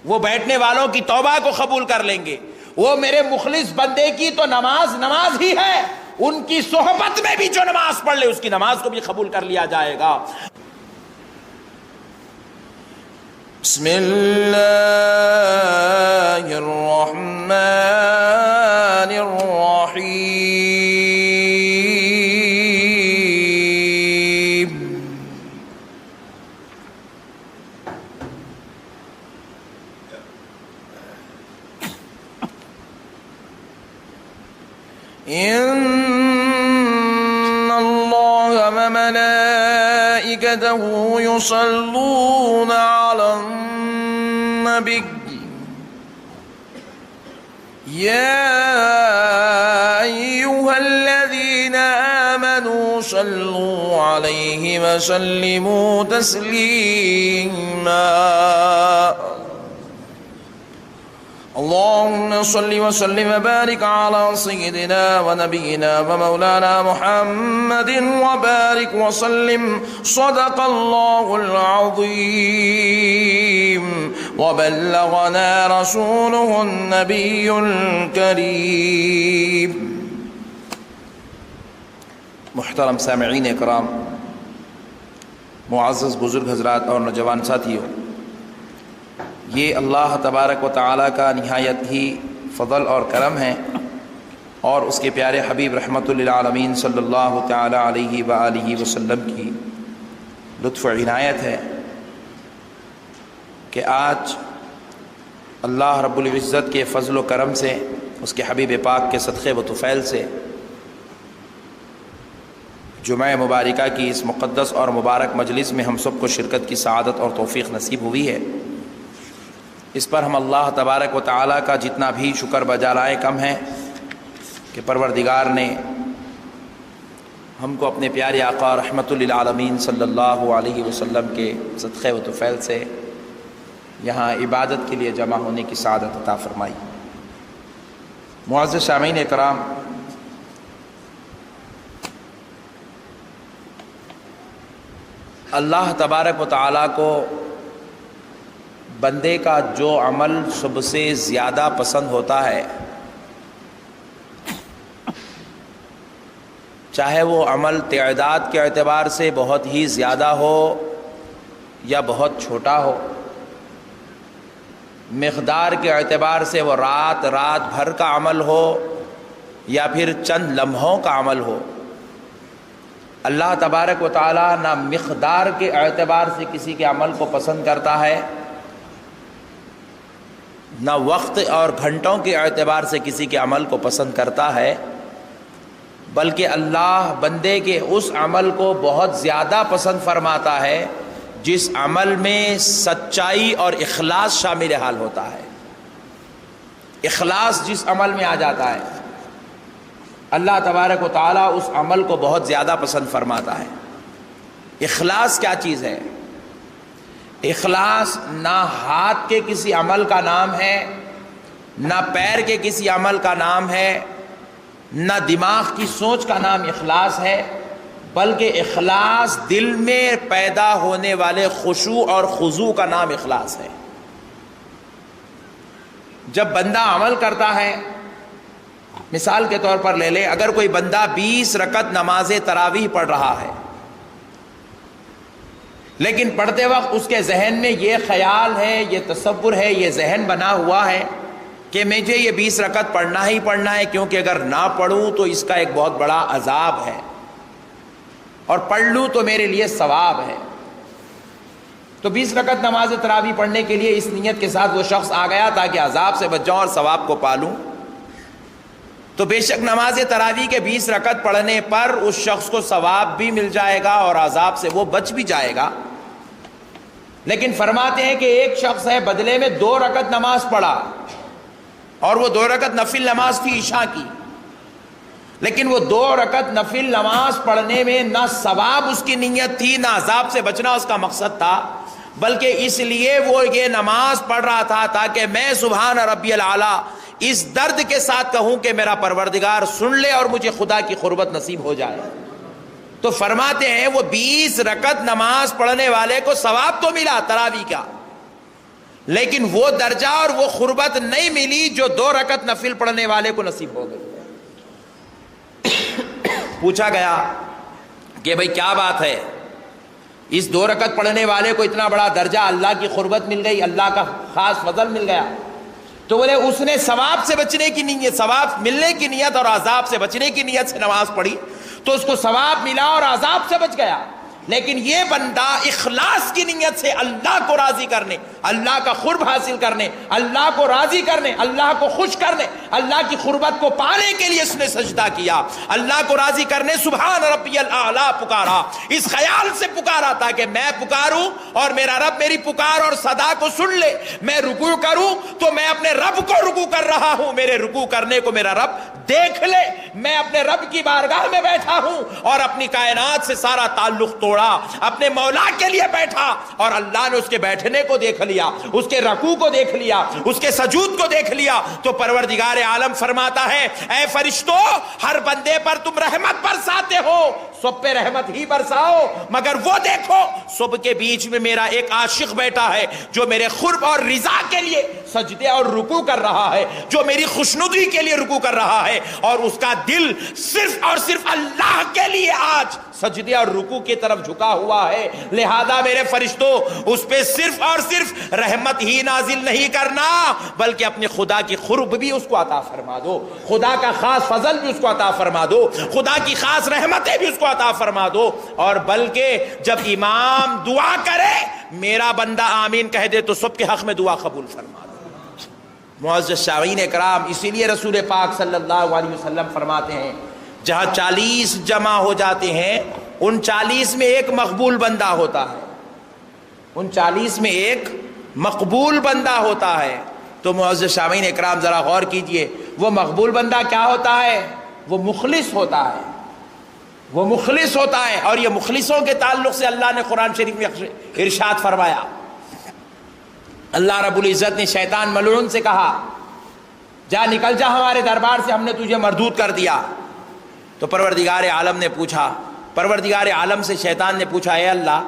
وہ بیٹھنے والوں کی توبہ کو قبول کر لیں گے. وہ میرے مخلص بندے کی تو نماز ہی ہے, ان کی صحبت میں بھی جو نماز پڑھ لے اس کی نماز کو بھی قبول کر لیا جائے گا. بسم اللہ الرحمن الرحیم. وملائكته يصلون على النبي يا أيها الذين آمنوا صلوا عليه وسلموا تسليما اللهم صل وسلم وبارك على سيدنا ونبينا ومولانا محمد وبارك وسلم صدق الله العظيم وبلغنا رسوله النبي الكريم. محترم سامعین اکرام، معزز بزرگ حضرات اور نوجوان ساتھیوں، یہ اللہ تبارک و تعالیٰ کا نہایت ہی فضل اور کرم ہے اور اس کے پیارے حبیب رحمت للعالمین صلی اللہ تعالی علیہ وآلہ وسلم کی لطف و عنایت ہے کہ آج اللہ رب العزت کے فضل و کرم سے، اس کے حبیب پاک کے صدقے و طفیل سے جمعہ مبارکہ کی اس مقدس اور مبارک مجلس میں ہم سب کو شرکت کی سعادت اور توفیق نصیب ہوئی ہے۔ اس پر ہم اللہ تبارک و تعالیٰ کا جتنا بھی شکر بجا لائیں کم ہے کہ پروردگار نے ہم کو اپنے پیارے آقا رحمت للعالمین صلی اللہ علیہ وسلم کے صدقے و طفیل سے یہاں عبادت کے لیے جمع ہونے کی سعادت عطا فرمائی۔ معزز سامعین کرام، اللہ تبارک و تعالیٰ کو بندے کا جو عمل سب سے زیادہ پسند ہوتا ہے، چاہے وہ عمل تعداد کے اعتبار سے بہت ہی زیادہ ہو یا بہت چھوٹا ہو، مقدار کے اعتبار سے وہ رات بھر کا عمل ہو یا پھر چند لمحوں کا عمل ہو، اللہ تبارک و تعالیٰ نہ مقدار کے اعتبار سے کسی کے عمل کو پسند کرتا ہے، نہ وقت اور گھنٹوں کے اعتبار سے کسی کے عمل کو پسند کرتا ہے، بلکہ اللہ بندے کے اس عمل کو بہت زیادہ پسند فرماتا ہے جس عمل میں سچائی اور اخلاص شامل حال ہوتا ہے۔ اخلاص جس عمل میں آ جاتا ہے، اللہ تبارک و تعالیٰ اس عمل کو بہت زیادہ پسند فرماتا ہے۔ اخلاص کیا چیز ہے؟ اخلاص نہ ہاتھ کے کسی عمل کا نام ہے، نہ پیر کے کسی عمل کا نام ہے، نہ دماغ کی سوچ کا نام اخلاص ہے، بلکہ اخلاص دل میں پیدا ہونے والے خشوع اور خضوع کا نام اخلاص ہے۔ جب بندہ عمل کرتا ہے، مثال کے طور پر لے لے، اگر کوئی بندہ 20 رکعت نماز تراویح پڑھ رہا ہے، لیکن پڑھتے وقت اس کے ذہن میں یہ خیال ہے، یہ تصور ہے، یہ ذہن بنا ہوا ہے کہ مجھے یہ 20 رکعت پڑھنا ہی پڑھنا ہے، کیونکہ اگر نہ پڑھوں تو اس کا ایک بہت بڑا عذاب ہے، اور پڑھ لوں تو میرے لیے ثواب ہے۔ تو 20 رکعت نماز تراویح پڑھنے کے لیے اس نیت کے ساتھ وہ شخص آ گیا تاکہ عذاب سے بچ جاؤں اور ثواب کو پالوں، تو بے شک نماز تراویح کے 20 رکعت پڑھنے پر اس شخص کو ثواب بھی مل جائے گا اور عذاب سے وہ بچ بھی جائے گا۔ لیکن فرماتے ہیں کہ ایک شخص ہے، بدلے میں 2 رکعت نماز پڑھا، اور وہ 2 رکعت نفل نماز تھی عشاء کی، لیکن وہ 2 رکعت نفل نماز پڑھنے میں نہ ثواب اس کی نیت تھی، نہ عذاب سے بچنا اس کا مقصد تھا، بلکہ اس لیے وہ یہ نماز پڑھ رہا تھا تاکہ میں سبحان ربی الاعلیٰ اس درد کے ساتھ کہوں کہ میرا پروردگار سن لے اور مجھے خدا کی قربت نصیب ہو جائے۔ تو فرماتے ہیں وہ 20 رکعت نماز پڑھنے والے کو ثواب تو ملا تراویح کا، لیکن وہ درجہ اور وہ قربت نہیں ملی جو 2 رکعت نفل پڑھنے والے کو نصیب ہو گئی۔ پوچھا گیا کہ بھئی کیا بات ہے، اس 2 رکعت پڑھنے والے کو اتنا بڑا درجہ، اللہ کی قربت مل گئی، اللہ کا خاص فضل مل گیا، تو بولے اس نے ثواب سے بچنے کی نیت، ثواب ملنے کی نیت اور عذاب سے بچنے کی نیت سے نماز پڑھی تو اس کو ثواب ملا اور عذاب سے بچ گیا۔ لیکن یہ بندہ اخلاص کی نیت سے اللہ کو راضی کرنے، اللہ کا قرب حاصل کرنے، اللہ کو راضی کرنے، اللہ کو خوش کرنے، اللہ کی قربت کو پانے کے لیے اس نے سجدہ کیا، اللہ کو راضی کرنے سبحان ربی الاعلیٰ پکارا، اس خیال سے پکارا تاکہ میں پکاروں اور میرا رب میری پکار اور صدا کو سن لے، میں رکوع کروں تو میں اپنے رب کو رکوع کر رہا ہوں، میرے رکوع کرنے کو میرا رب دیکھ لے، میں اپنے رب کی بارگاہ میں بیٹھا ہوں اور اپنی کائنات سے سارا تعلق توڑا، اپنے مولا کے لیے بیٹھا اور اللہ نے اس کے بیٹھنے کو دیکھ لیا، اس کے رکوع کو دیکھ لیا، اس کے سجود کو دیکھ لیا، تو پروردگار عالم فرماتا ہے اے فرشتوں، ہر بندے پر تم رحمت برساتے ہو، سب پہ رحمت ہی برساؤ، مگر وہ دیکھو سب کے بیچ میں میرا ایک عاشق بیٹھا ہے جو میرے قرب اور رضا کے لیے سجدے اور رکوع کر رہا ہے، جو میری خوشنودی کے لیے رکوع کر رہا ہے، اور اس کا دل صرف اور صرف اللہ کے لیے آج سجدے اور رکوع کی طرف جھکا ہوا ہے، لہذا میرے فرشتوں اس پہ صرف اور صرف رحمت ہی نازل نہیں کرنا بلکہ اپنے خدا کی قرب بھی اس کو عطا فرما دو، خدا کا خاص فضل بھی اس کو عطا فرما دو، خدا کی خاص رحمتیں بھی اس کو عطا فرما دو، اور بلکہ جب امام دعا کرے میرا بندہ آمین کہہ دے تو سب کے حق میں دعا قبول فرما دو۔ معزز سامعین کرام، اسی لیے رسول پاک صلی اللہ علیہ وسلم فرماتے ہیں جہاں 40 جمع ہو جاتے ہیں ان 40 میں ایک مقبول بندہ ہوتا ہے، ان 40 میں ایک مقبول بندہ ہوتا ہے، تو معزز سامعین اکرام ذرا غور کیجئے، وہ مقبول بندہ کیا ہوتا ہے؟ وہ مخلص ہوتا ہے، وہ مخلص ہوتا ہے، اور یہ مخلصوں کے تعلق سے اللہ نے قرآن شریف میں ارشاد فرمایا، اللہ رب العزت نے شیطان ملعون سے کہا جا نکل جا ہمارے دربار سے، ہم نے تجھے مردود کر دیا، تو پروردگار عالم نے پوچھا، پروردگار عالم سے شیطان نے پوچھا اے اللہ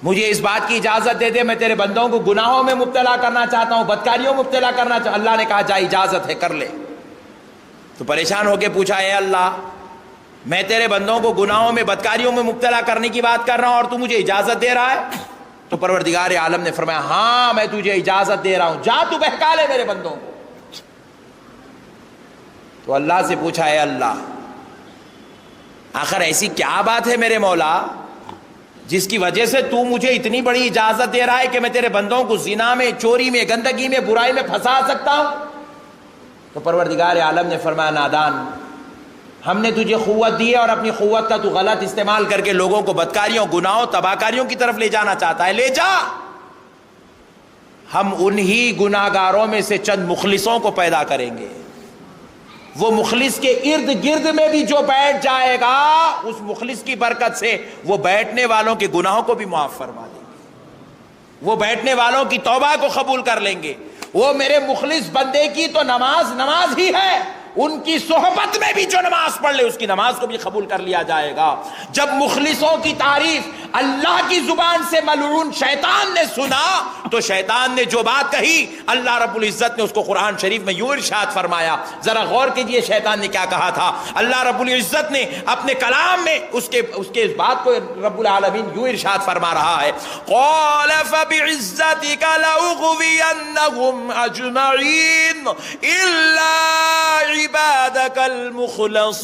مجھے اس بات کی اجازت دے دے، میں تیرے بندوں کو گناہوں میں مبتلا کرنا چاہتا ہوں، بدکاریوں میں مبتلا کرنا چاہتا ہوں۔ اللہ نے کہا جا اجازت ہے کر لے، تو پریشان ہو کے پوچھا اے اللہ میں تیرے بندوں کو گناہوں میں بدکاریوں میں مبتلا کرنے کی بات کر رہا ہوں اور تو مجھے اجازت دے رہا ہے؟ تو پروردگار عالم نے فرمایا ہاں میں تجھے اجازت دے رہا ہوں، جا تو بہکا لے میرے بندوں کو۔ تو اللہ سے پوچھا اے اللہ آخر ایسی کیا بات ہے میرے مولا جس کی وجہ سے تو مجھے اتنی بڑی اجازت دے رہا ہے کہ میں تیرے بندوں کو زنا میں، چوری میں، گندگی میں، برائی میں پھنسا سکتا ہوں؟ تو پروردگار عالم نے فرمایا نادان، ہم نے تجھے قوت دی ہے اور اپنی قوت کا تو غلط استعمال کر کے لوگوں کو بدکاریوں، گناہوں، تباہکاریوں کی طرف لے جانا چاہتا ہے، لے جا، ہم انہی گناہگاروں میں سے چند مخلصوں کو پیدا کریں گے، وہ مخلص کے ارد گرد میں بھی جو بیٹھ جائے گا اس مخلص کی برکت سے وہ بیٹھنے والوں کے گناہوں کو بھی معاف فرما دیں گے، وہ بیٹھنے والوں کی توبہ کو قبول کر لیں گے، وہ میرے مخلص بندے کی تو نماز ہی ہے، ان کی صحبت میں بھی جو نماز پڑھ لے اس کی نماز کو بھی قبول کر لیا جائے گا۔ جب مخلصوں کی تعریف اللہ کی زبان سے ملعون شیطان نے سنا تو شیطان نے جو بات کہی اللہ رب العزت نے اس کو قرآن شریف میں یوں ارشاد فرمایا، ذرا غور کیجئے شیطان نے کیا کہا تھا۔ اللہ رب العزت نے اپنے کلام میں اس کے اس بات کو رب العالمین یوں ارشاد فرما رہا ہے، قال فبعزتك لأغوينهم اجمعين الا عبادك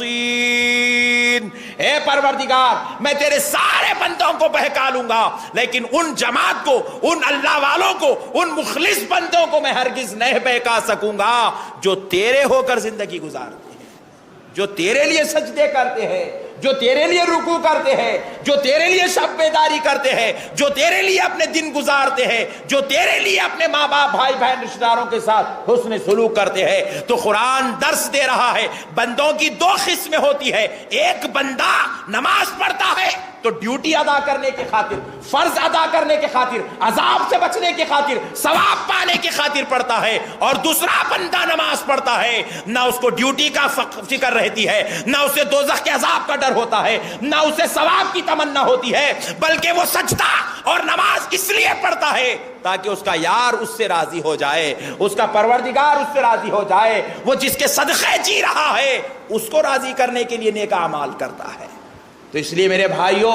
المخلصين، اے پروردگار میں تیرے سارے بندوں کو بہکا لوں گا لیکن ان جماعت کو، ان اللہ والوں کو، ان مخلص بندوں کو میں ہرگز نہیں بہکا سکوں گا جو تیرے ہو کر زندگی گزارتے ہیں، جو تیرے لیے سجدے کرتے ہیں، جو تیرے لیے رکوع کرتے ہیں، جو تیرے لیے شب بیداری کرتے ہیں، جو تیرے لیے اپنے دن گزارتے ہیں، جو تیرے لیے اپنے ماں باپ، بھائی بہن، رشتہ داروں کے ساتھ حسن سلوک کرتے ہیں۔ تو قرآن درس دے رہا ہے بندوں کی دو قسمیں ہوتی ہے، ایک بندہ نماز پڑھتا ہے تو ڈیوٹی ادا کرنے کی خاطر، فرض ادا کرنے کی خاطر، عذاب سے بچنے کی خاطر، ثواب پانے کی خاطر پڑھتا ہے، اور دوسرا بندہ نماز پڑھتا ہے نہ اس کو ڈیوٹی کا فکر رہتی ہے، نہ اسے دوزخ کے عذاب کا ڈر ہوتا ہے، نہ اسے ثواب کی تمنا ہوتی ہے، بلکہ وہ سجدہ اور نماز اس لیے پڑھتا ہے تاکہ اس کا یار اس سے راضی ہو جائے، اس کا پروردگار اس سے راضی ہو جائے، وہ جس کے صدقے جی رہا ہے اس کو راضی کرنے کے لیے نیک اعمال کرتا ہے۔ تو اس لیے میرے بھائیوں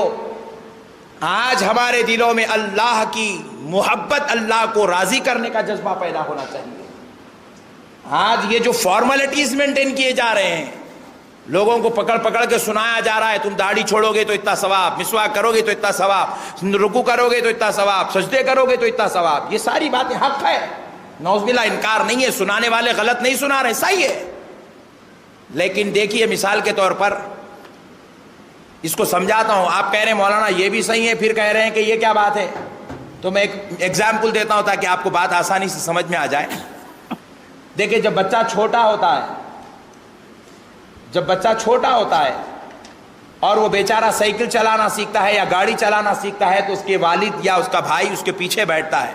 آج ہمارے دلوں میں اللہ کی محبت، اللہ کو راضی کرنے کا جذبہ پیدا ہونا چاہیے۔ آج یہ جو فارمیلٹیز مینٹین کیے جا رہے ہیں، لوگوں کو پکڑ پکڑ کے سنایا جا رہا ہے تم داڑھی چھوڑو گے تو اتنا ثواب، مسواک کرو گے تو اتنا ثواب، رکوع کرو گے تو اتنا ثواب، سجدے کرو گے تو اتنا ثواب. یہ ساری باتیں حق ہے، نعوذ باللہ انکار نہیں ہے، سنانے والے غلط نہیں سنا رہے، صحیح ہے. لیکن دیکھیے مثال کے طور پر اس کو سمجھاتا ہوں. آپ کہہ رہے ہیں مولانا یہ بھی صحیح ہے، پھر کہہ رہے ہیں کہ یہ کیا بات ہے. تو میں ایک ایگزامپل دیتا ہوں تاکہ آپ کو بات آسانی سے سمجھ میں آ جائے. دیکھیں جب بچہ چھوٹا ہوتا ہے اور وہ بیچارہ سائیکل چلانا سیکھتا ہے یا گاڑی چلانا سیکھتا ہے تو اس کے والد یا اس کا بھائی اس کے پیچھے بیٹھتا ہے،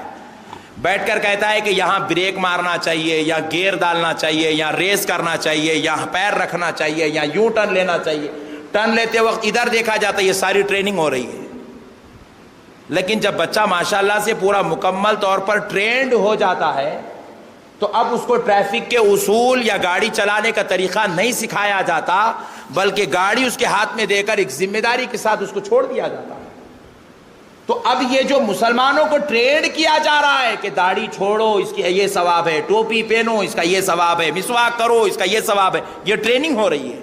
بیٹھ کر کہتا ہے کہ یہاں بریک مارنا چاہیے یا گیئر ڈالنا چاہیے یا ریس کرنا چاہیے یا پیر رکھنا چاہیے یا یوں ٹرن لینا چاہیے. ٹرن لیتے وقت ادھر دیکھا جاتا ہے، یہ ساری ٹریننگ ہو رہی ہے. لیکن جب بچہ ماشاءاللہ سے پورا مکمل طور پر ٹرینڈ ہو جاتا ہے تو اب اس کو ٹریفک کے اصول یا گاڑی چلانے کا طریقہ نہیں سکھایا جاتا، بلکہ گاڑی اس کے ہاتھ میں دے کر ایک ذمہ داری کے ساتھ اس کو چھوڑ دیا جاتا ہے. تو اب یہ جو مسلمانوں کو ٹرینڈ کیا جا رہا ہے کہ داڑھی چھوڑو اس کی یہ ثواب ہے، ٹوپی پہنو اس کا یہ ثواب ہے، مسواک کرو اس کا یہ ثواب ہے، یہ ٹریننگ ہو رہی ہے.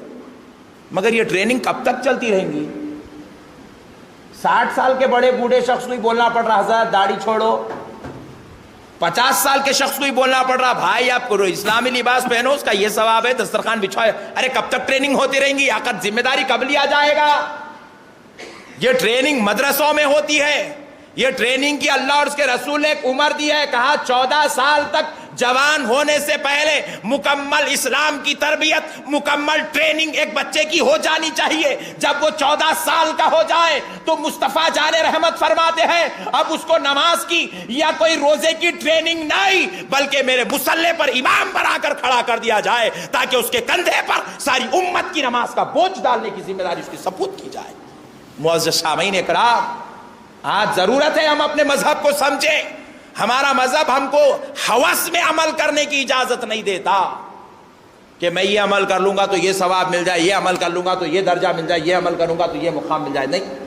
مگر یہ ٹریننگ کب تک چلتی رہیں گی؟ 60 سال کے بڑے بوڑھے شخص کو ہی بولنا پڑ رہا حضرت داڑھی چھوڑو، 50 سال کے شخص کو ہی بولنا پڑ رہا بھائی آپ کو اسلامی لباس پہنو اس کا یہ ثواب ہے، دسترخوان بچھائے. ارے کب تک ٹریننگ ہوتی رہیں گی؟ آخر ذمہ داری کب لیا جائے گا؟ یہ ٹریننگ مدرسوں میں ہوتی ہے. یہ ٹریننگ کی اللہ اور اس کے رسول نے ایک عمر دی ہے، کہا 14 سال تک جوان ہونے سے پہلے مکمل اسلام کی تربیت، مکمل ٹریننگ ایک بچے کی ہو جانی چاہیے. جب وہ 14 سال کا ہو جائے تو مصطفیٰ جان رحمت فرماتے ہیں اب اس کو نماز کی یا کوئی روزے کی ٹریننگ نہیں، بلکہ میرے مصلی پر امام بنا کر کھڑا کر دیا جائے تاکہ اس کے کندھے پر ساری امت کی نماز کا بوجھ ڈالنے کی ذمہ داری اس کی سپرد کی جائے. معزز سامعین اکرام، آج ضرورت ہے ہم اپنے مذہب کو سمجھیں. ہمارا مذہب ہم کو ہوس میں عمل کرنے کی اجازت نہیں دیتا کہ میں یہ عمل کر لوں گا تو یہ ثواب مل جائے، یہ عمل کر لوں گا تو یہ درجہ مل جائے، یہ عمل کروں گا تو یہ مقام مل جائے. نہیں،